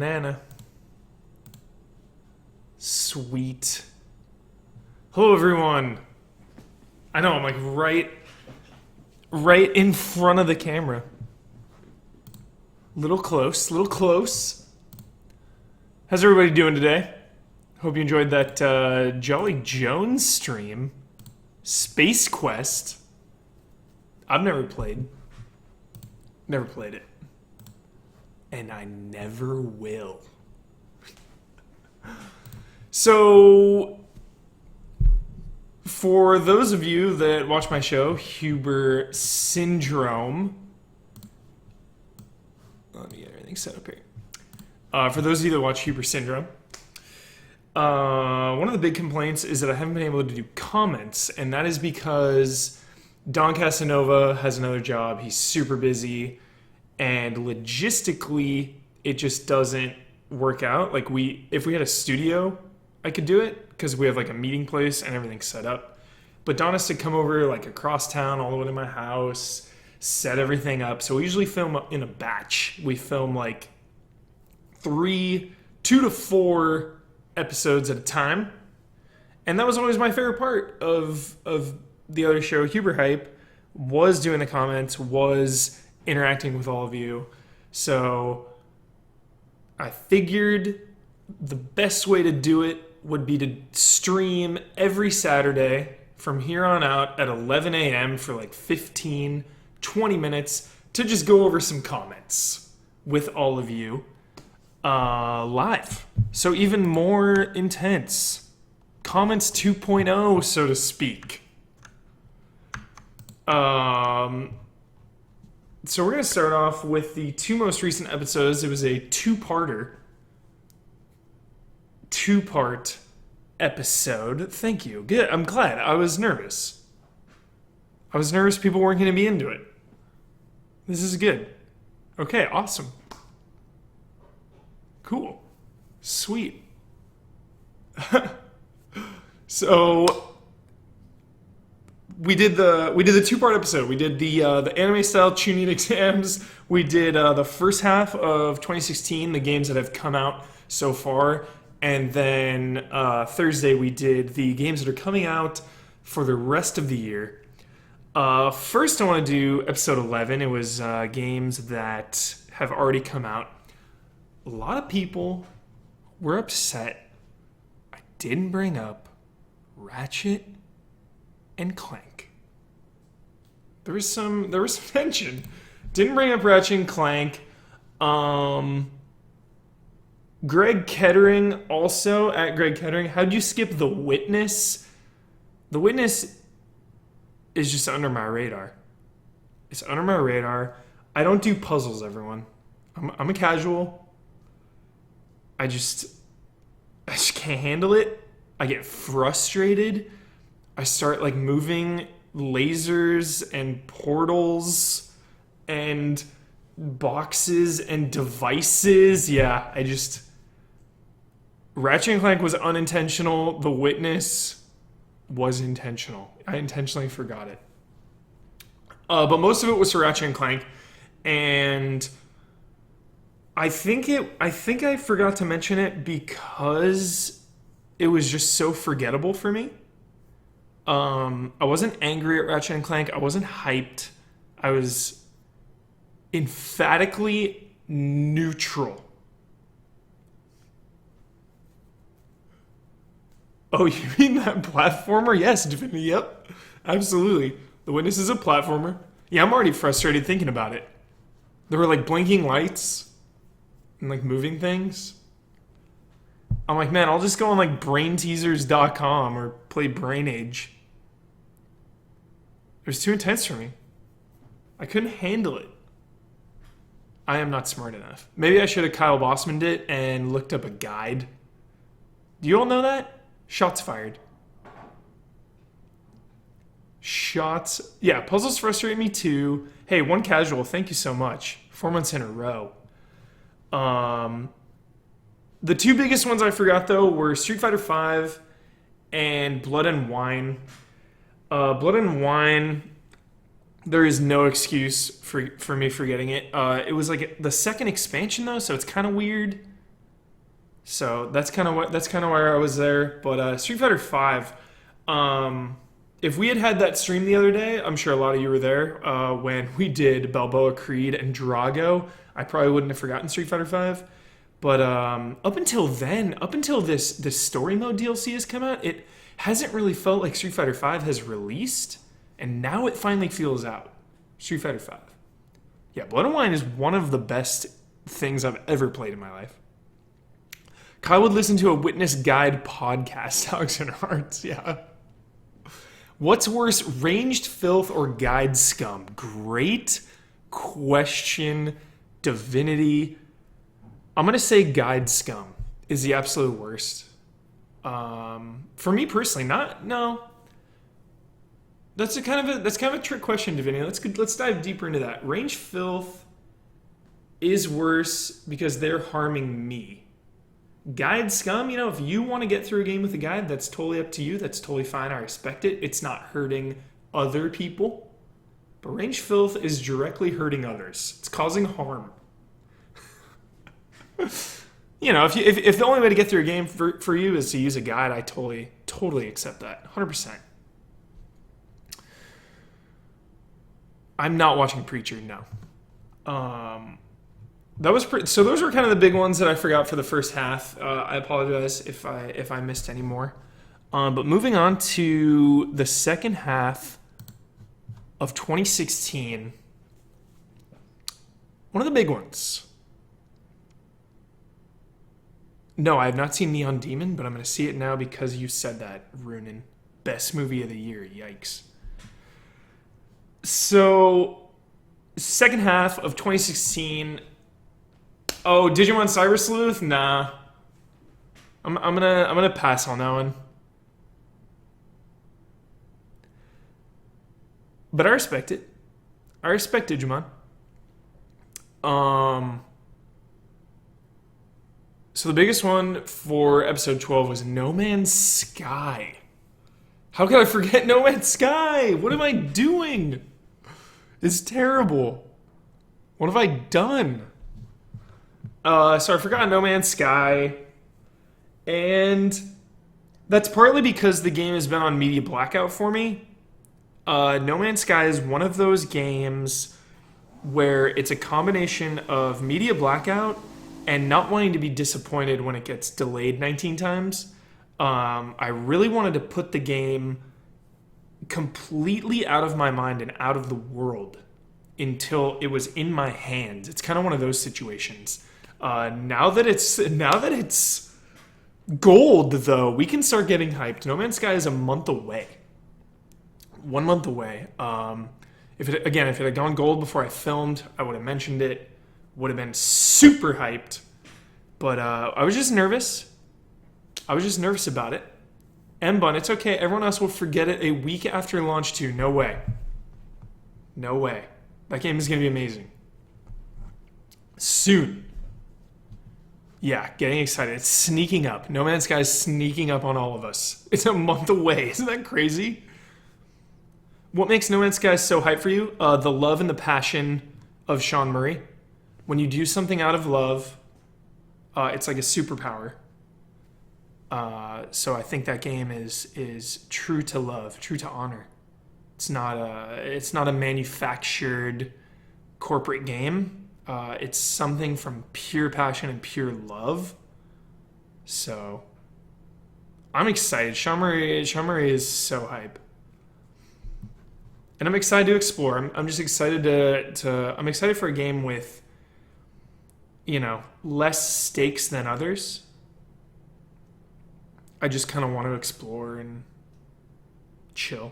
banana. Sweet. Hello, everyone. I know, I'm like right in front of the camera. Little close. How's everybody doing today? Hope you enjoyed that Jolly Jones stream. Space Quest. I've never played. Never played it. And I never will. So, for those of you that watch my show, Huber Syndrome. Let me get everything set up here. For those of you that watch Huber Syndrome, one of the big complaints is that I haven't been able to do comments, and that is because Don Casanova has another job. He's super busy, and logistically, it just doesn't work out. Like if we had a studio, I could do it because we have like a meeting place and everything's set up. But Don has to come over like across town all the way to my house, set everything up. So we usually film in a batch. We film like 2 to 4 episodes at a time. And that was always my favorite part of the other show, Huber Hype, was doing the comments, was interacting with all of you. So I figured the best way to do it would be to stream every Saturday from here on out at 11 a.m. for like 15, 20 minutes to just go over some comments with all of you live. So even more intense. Comments 2.0, so to speak. So we're going to start off with the 2 most recent episodes. It was a two-part episode. Thank you. Good. I'm glad. I was nervous. People weren't going to be into it. This is good. Okay, awesome. Cool. Sweet. So we did the 2-part episode. We did the anime style Chunin exams. We did the first half of 2016, the games that have come out so far. And then Thursday we did the games that are coming out for the rest of the year. First I want to do episode 11. It was games that have already come out. A lot of people were upset I didn't bring up Ratchet and Clank. There was some tension. Didn't bring up Ratchet and Clank. Greg Kettering also, at Greg Kettering, how'd you skip The Witness? The Witness is just under my radar. It's under my radar. I don't do puzzles, everyone. I'm a casual. I just can't handle it. I get frustrated. I start like moving lasers and portals and boxes and devices. Yeah, Ratchet and Clank was unintentional. The Witness was intentional. I intentionally forgot it. But most of it was for Ratchet and Clank. And I think I forgot to mention it because it was just so forgettable for me. I wasn't angry at Ratchet and Clank. I wasn't hyped. I was emphatically neutral. Oh, you mean that platformer? Yes, definitely. Yep, absolutely. The Witness is a platformer. Yeah, I'm already frustrated thinking about it. There were like blinking lights and like moving things. I'm like, man, I'll just go on like brainteasers.com or play Brain Age. It was too intense for me. I couldn't handle it. I am not smart enough. Maybe I should have Kyle Bossman'd it and looked up a guide. Do you all know that? Shots fired. Yeah, puzzles frustrate me too. Hey, one casual, thank you so much. 4 months in a row. The 2 biggest ones I forgot, though, were Street Fighter V and Blood and Wine. Blood and Wine, there is no excuse for me forgetting it. It was like the second expansion, though, so it's kind of weird. So that's kind of where I was there. But Street Fighter Five, if we had had that stream the other day, I'm sure a lot of you were there when we did Balboa Creed and Drago. I probably wouldn't have forgotten Street Fighter Five. But up until then, up until this story mode DLC has come out, it hasn't really felt like Street Fighter Five has released, and now it finally feels out. Street Fighter Five. Yeah, Blood and Wine is one of the best things I've ever played in my life. Kyle would listen to a Witness Guide podcast. Alex and Hearts, yeah. What's worse, Ranged Filth or Guide Scum? Great question, Divinity. I'm going to say Guide Scum is the absolute worst. For me personally, no. That's kind of a trick question, Divinity. Let's dive deeper into that. Ranged Filth is worse because they're harming me. Guide Scum, if you want to get through a game with a guide, that's totally up to you. That's totally fine. I respect it. It's not hurting other people. But Ranged Filth is directly hurting others. It's causing harm. If the only way to get through a game for you is to use a guide, I totally accept that. 100%. I'm not watching Preacher, no. So those were kind of the big ones that I forgot for the first half. I apologize if I missed any more. But moving on to the second half of 2016, one of the big ones. No, I have not seen Neon Demon, but I'm going to see it now because you said that, Runin. Best movie of the year, yikes. So, second half of 2016. Oh, Digimon Cyber Sleuth? Nah. I'm gonna pass on that one. But I respect it. I respect Digimon. So the biggest one for episode 12 was No Man's Sky. How could I forget No Man's Sky? What am I doing? It's terrible. What have I done? So I forgot No Man's Sky. And that's partly because the game has been on media blackout for me. No Man's Sky is one of those games where it's a combination of media blackout and not wanting to be disappointed when it gets delayed 19 times. I really wanted to put the game completely out of my mind and out of the world until it was in my hands. It's kind of one of those situations. Now that it's gold, though, we can start getting hyped. No Man's Sky is a month away. 1 month away. If it had gone gold before I filmed, I would have mentioned it. Would have been super hyped. But I was just nervous. I was just nervous about it. M-Bun, it's okay. Everyone else will forget it a week after launch too. No way. No way. That game is going to be amazing. Soon. Yeah, getting excited. It's sneaking up. No Man's Sky is sneaking up on all of us. It's a month away. Isn't that crazy? What makes No Man's Sky so hype for you? The love and the passion of Sean Murray. When you do something out of love, it's like a superpower. So I think that game is true to love, true to honor. It's not a manufactured corporate game. It's something from pure passion and pure love. So I'm excited. Sean Murray is so hype. And I'm excited to explore. I'm just excited I'm excited for a game with, less stakes than others. I just kind of want to explore and chill.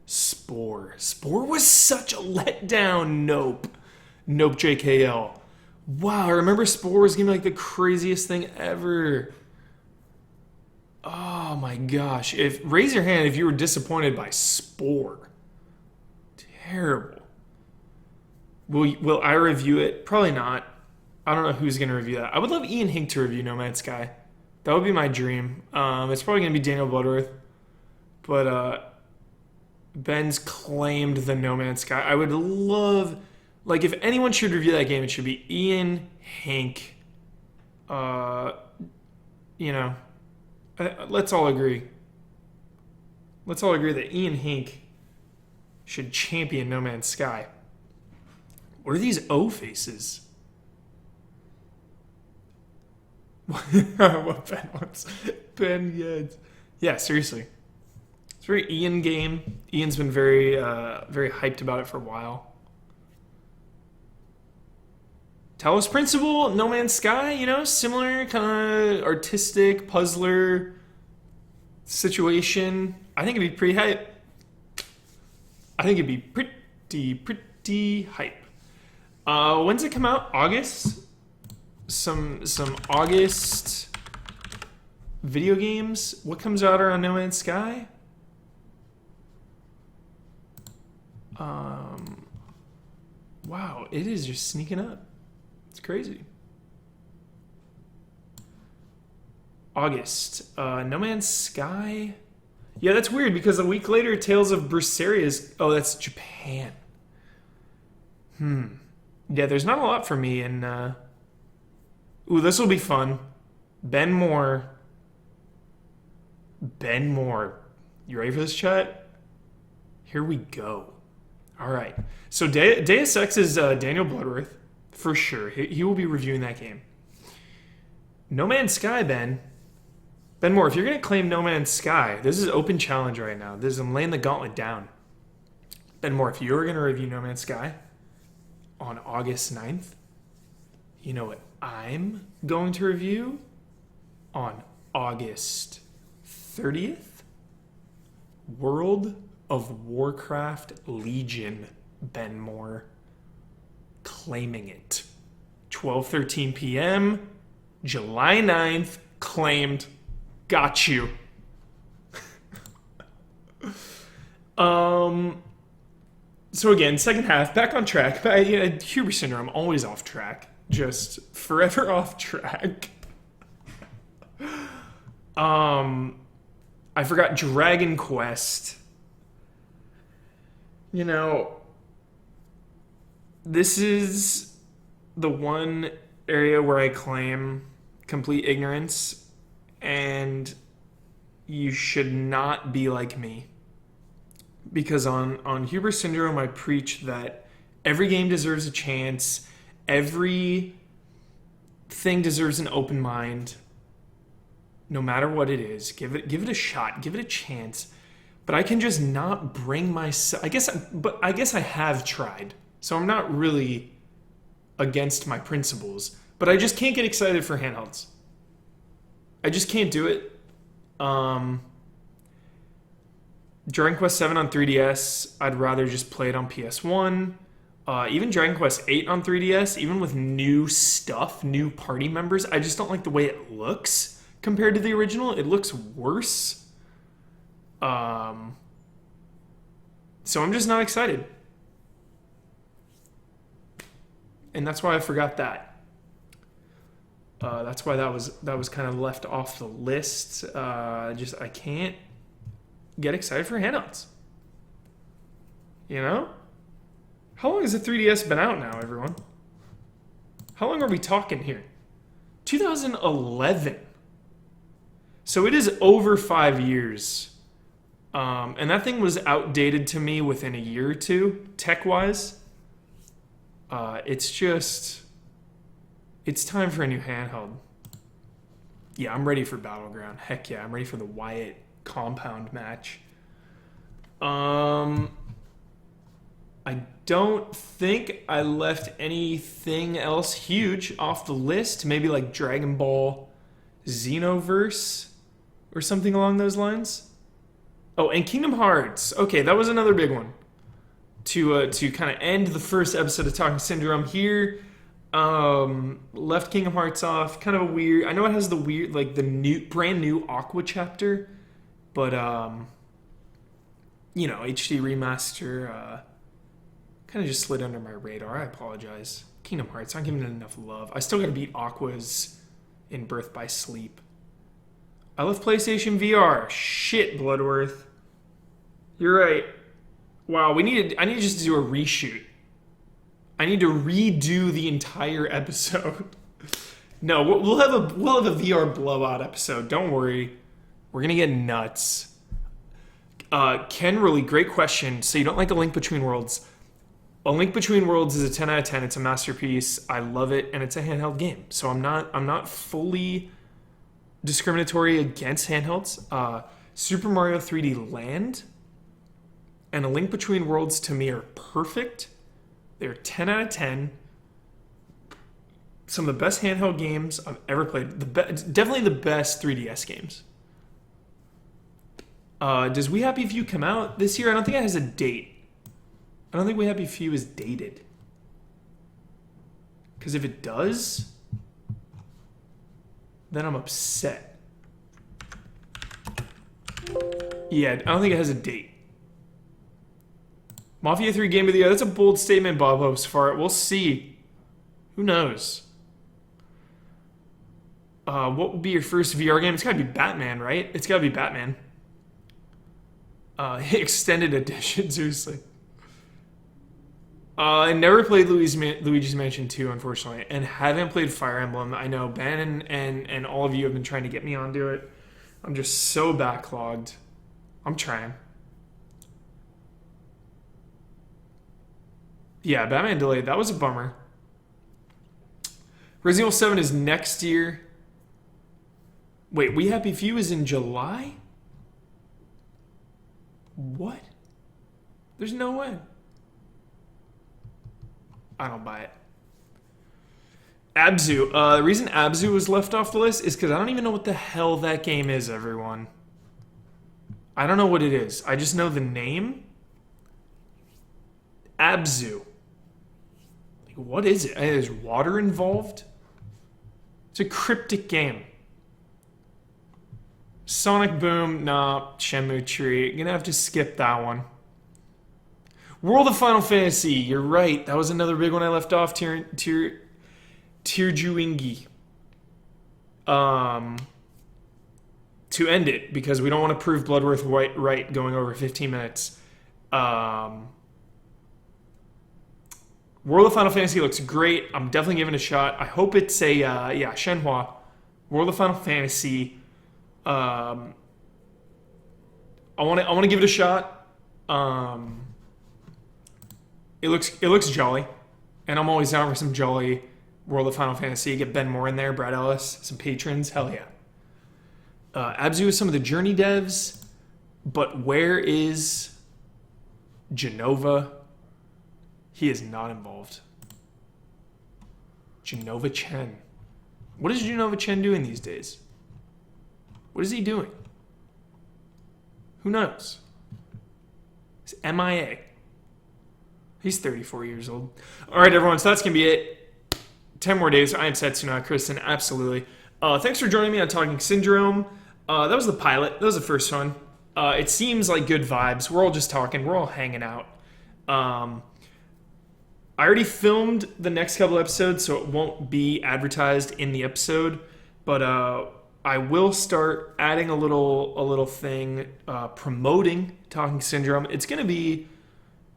Spore. Spore was such a letdown. Nope JKL. Wow, I remember Spore was going to be like the craziest thing ever. Oh my gosh. Raise your hand if you were disappointed by Spore. Terrible. Will I review it? Probably not. I don't know who's going to review that. I would love Ian Hink to review No Man's Sky. That would be my dream. It's probably going to be Daniel Bloodworth. But Ben's claimed the No Man's Sky. I would love... if anyone should review that game, it should be Ian Hink. you know, let's all agree. Let's all agree that Ian Hink should champion No Man's Sky. What are these O faces? What Ben wants? Ben, yeah, seriously. It's a very Ian game. Ian's been very hyped about it for a while. Talos Principle, No Man's Sky, similar kind of artistic puzzler situation. I think it'd be pretty hype. I think it'd be pretty hype. When's it come out? August? Some August video games. What comes out around No Man's Sky? Wow, it is just sneaking up. It's crazy. August. No Man's Sky. Yeah, that's weird because a week later, Tales of Berseria is... Oh, that's Japan. Yeah, there's not a lot for me in... Ooh, this will be fun. Ben Moore. You ready for this, chat? Here we go. All right. So Deus Ex is Daniel Bloodworth, for sure. He will be reviewing that game. No Man's Sky, Ben. Ben Moore, if you're going to claim No Man's Sky, this is open challenge right now. I'm laying the gauntlet down. Ben Moore, if you're going to review No Man's Sky on August 9th, you know what I'm going to review on August 30th? World of Warcraft Legion, Ben Moore. Claiming it. 12:13 p.m., July 9th, claimed. Got you. So again, second half, back on track. Huber syndrome, always off track. Just forever off track. I forgot Dragon Quest. This is the one area where I claim complete ignorance, and you should not be like me. Because on Huber Syndrome, I preach that every game deserves a chance, every thing deserves an open mind, no matter what it is. Give it a shot, give it a chance. But I can just not bring myself... I guess I have tried. So I'm not really against my principles. But I just can't get excited for handhelds. I just can't do it. Dragon Quest 7 on 3DS, I'd rather just play it on PS1. Even Dragon Quest 8 on 3DS, even with new stuff, new party members, I just don't like the way it looks compared to the original. It looks worse. So I'm just not excited. And that's why I forgot that. That's why that was kind of left off the list. I can't get excited for handouts. How long has the 3DS been out now, everyone? How long are we talking here? 2011. So it is over 5 years. And that thing was outdated to me within a year or two, tech-wise. It's time for a new handheld. Yeah, I'm ready for Battleground. Heck yeah, I'm ready for the Wyatt compound match. I don't think I left anything else huge off the list. Maybe like Dragon Ball Xenoverse or something along those lines. Oh, and Kingdom Hearts. Okay, that was another big one. To kind of end the first episode of Talking Syndrome here. Left Kingdom Hearts off. Kind of a weird... I know it has the weird, like the brand new Aqua chapter. But, HD remaster kind of just slid under my radar. I apologize. Kingdom Hearts, not giving it enough love. I still got to beat Aqua's in Birth by Sleep. I love PlayStation VR. Shit, Bloodworth. You're right. Wow, I need just to do a reshoot. I need to redo the entire episode. No, we'll have a VR blowout episode. Don't worry. We're gonna get nuts. Ken, really great question. So you don't like A Link Between Worlds? A Link Between Worlds is a 10 out of 10. It's a masterpiece. I love it, and it's a handheld game. So I'm not fully discriminatory against handhelds. Super Mario 3D Land and A Link Between Worlds to me are perfect. They're 10 out of 10. Some of the best handheld games I've ever played. Definitely the best 3DS games. Does We Happy Few come out this year? I don't think it has a date. I don't think We Happy Few is dated. Because if it does, then I'm upset. Yeah, I don't think it has a date. Mafia 3 Game of the Year. That's a bold statement, Bob hopes for it. We'll see. Who knows? What would be your first VR game? It's got to be Batman, right? It's got to be Batman. Extended edition, seriously. I never played Luigi's Mansion 2, unfortunately, and haven't played Fire Emblem. I know Ben and all of you have been trying to get me onto it. I'm just so backlogged. I'm trying. Yeah, Batman delayed. That was a bummer. Resident Evil 7 is next year. Wait, We Happy Few is in July? What? There's no way. I don't buy it. Abzu. The reason Abzu was left off the list is because I don't even know what the hell that game is, everyone. I don't know what it is. I just know the name. Abzu. Like, what is it? Is water involved? It's a cryptic game. Sonic Boom, nah. Shenmue Tree. Gonna have to skip that one. World of Final Fantasy. You're right. That was another big one I left off. Tirjuingi. To end it, because we don't want to prove Bloodworth right going over 15 minutes. World of Final Fantasy looks great. I'm definitely giving it a shot. I hope it's a, Shenhua. World of Final Fantasy. I want to give it a shot. It looks jolly, and I'm always down for some jolly World of Final Fantasy. Get Ben Moore in there, Brad Ellis, some patrons. Hell yeah. Abzu is some of the Journey devs, but where is Genova? He is not involved. Genova Chen. What is Genova Chen doing these days? What is he doing? Who knows? He's MIA. He's 34 years old. All right, everyone. So that's going to be it. 10 more days. I am Setsuna. Kristen, absolutely. Thanks for joining me on Talking Syndrome. That was the pilot. That was the first one. It seems like good vibes. We're all just talking. We're all hanging out. I already filmed the next couple episodes, so it won't be advertised in the episode. But I will start adding a little thing promoting Talking Syndrome. It's gonna be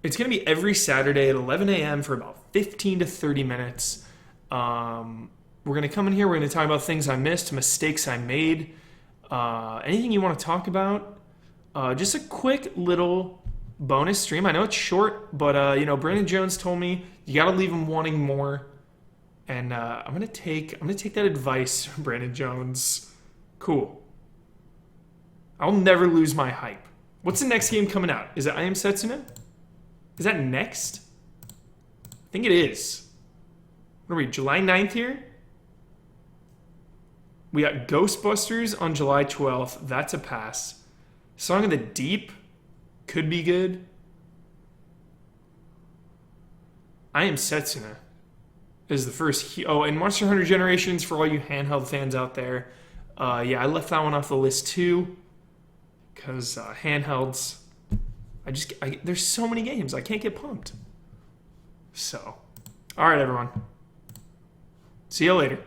every Saturday at 11 a.m. for about 15 to 30 minutes. We're gonna come in here. We're gonna talk about things I missed, mistakes I made, anything you want to talk about. Just a quick little bonus stream. I know it's short, but Brandon Jones told me you got to leave him wanting more, and I'm gonna take that advice from Brandon Jones. Cool. I'll never lose my hype. What's the next game coming out? Is it I Am Setsuna? Is that next? I think it is. What are we, July 9th here? We got Ghostbusters on July 12th. That's a pass. Song of the Deep could be good. I Am Setsuna is the first. And Monster Hunter Generations for all you handheld fans out there. I left that one off the list too. Because handhelds, there's so many games. I can't get pumped. So, all right, everyone. See you later.